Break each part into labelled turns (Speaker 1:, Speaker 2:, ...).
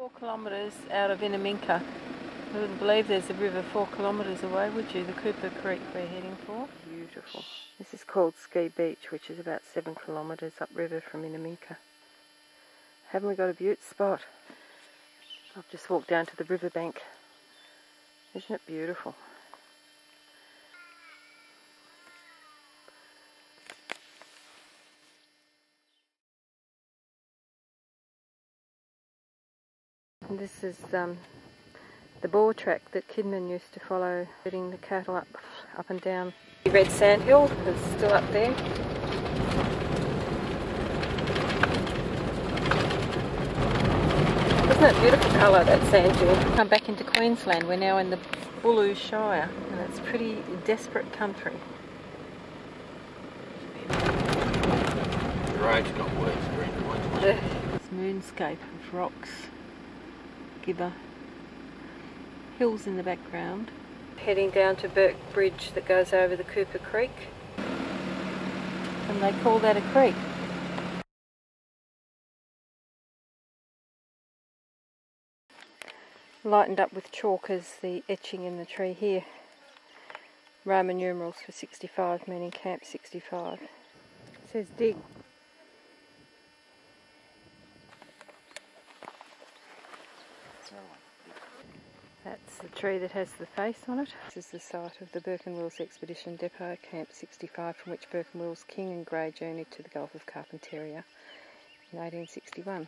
Speaker 1: 4 kilometres out of Innamincka. I wouldn't believe there's a river 4 kilometres away, would you? The Cooper Creek we're heading for. Beautiful. This is called Ski Beach, which is about 7 kilometres upriver from Innamincka. Haven't we got a beaut spot? I've just walked down to the riverbank. Isn't it beautiful? And this is the boar track that Kidman used to follow, getting the cattle up and down. The red sandhill is still up there. Isn't that beautiful colour, that sand dune? Come back into Queensland. We're now in the Bulu Shire, and it's pretty desperate country.
Speaker 2: The road's got worse, green.
Speaker 1: This moonscape of rocks, gibber, hills in the background. Heading down to Burke Bridge that goes over the Cooper Creek, and they call that a creek. Lightened up with chalk is the etching in the tree here. Roman numerals for 65, meaning Camp 65. It says dig. That's the tree that has the face on it. This is the site of the Burke and Wills Expedition Depot, Camp 65, from which Burke and Wills, King and Grey journeyed to the Gulf of Carpentaria in 1861.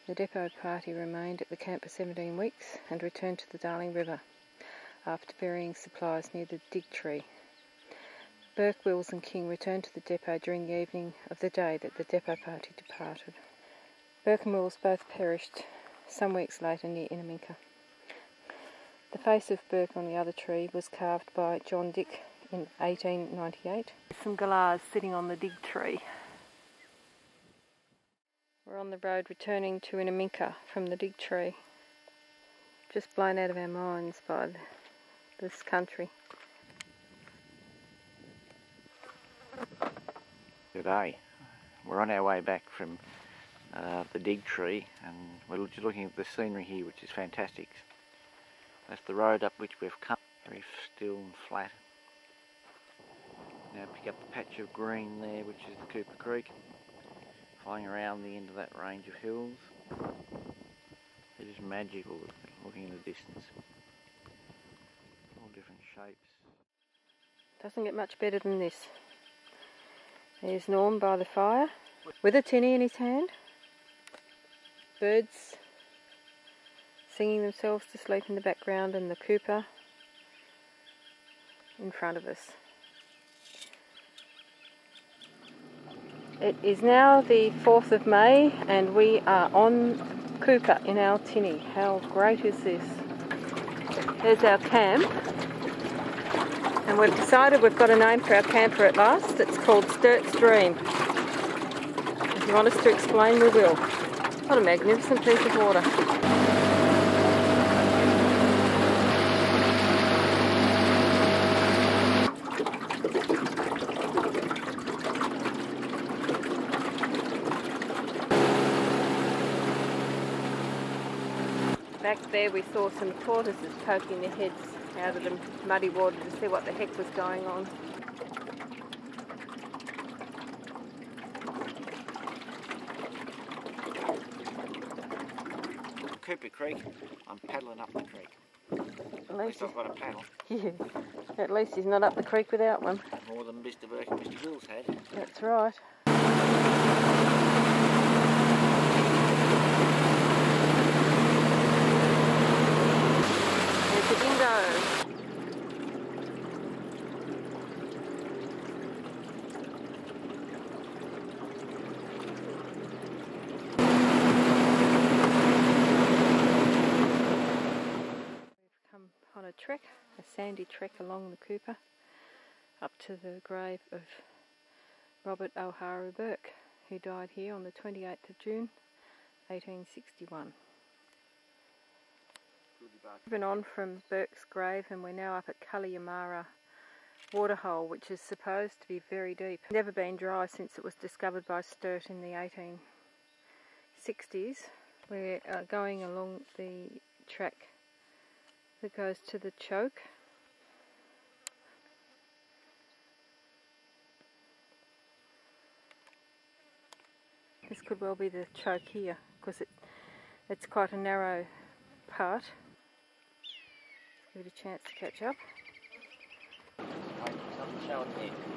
Speaker 1: The depot party remained at the camp for 17 weeks and returned to the Darling River after burying supplies near the dig tree. Burke, Wills and King returned to the depot during the evening of the day that the depot party departed. Burke and Wills both perished some weeks later near Innamincka. The face of Burke on the other tree was carved by John Dick in 1898. Some galahs sitting on the dig tree. We're on the road returning to Innamincka from the dig tree. Just blown out of our minds by this country.
Speaker 2: Today, we're on our way back from the dig tree, and we're just looking at the scenery here, which is fantastic. That's the road up which we've come, very still and flat. Now pick up the patch of green there, which is the Cooper Creek, flying around the end of that range of hills. They're just magical looking in the distance. All different shapes.
Speaker 1: Doesn't get much better than this. There's Norm by the fire with a tinny in his hand. Birds singing themselves to sleep in the background, and the Cooper in front of us. It is now the 4th of May and we are on Cooper in our tinny. How great is this? There's our camp, and we've decided we've got a name for our camper at last. It's called Sturt's Dream. If you want us to explain, we will. What a magnificent piece of water. Back there we saw some tortoises poking their heads out of the muddy water to see what the heck was going on.
Speaker 2: Cooper Creek, I'm paddling up the creek.
Speaker 1: At least
Speaker 2: I've got a paddle.
Speaker 1: Yeah, at least he's not up the creek without one.
Speaker 2: More than Mr. Burke and Mr. Wills had.
Speaker 1: That's right. There's the dingo. We've come on a trek, a sandy trek along the Cooper, up to the grave of Robert O'Hara Burke, who died here on the 28th of June 1861. Moving on from Burke's grave, and we're now up at Kalyamara waterhole, which is supposed to be very deep. Never been dry since it was discovered by Sturt in the 1860s. We're going along the track that goes to the choke. This could well be the choke here, because it's quite a narrow part. Let's give it a chance to catch up.
Speaker 2: Show it there.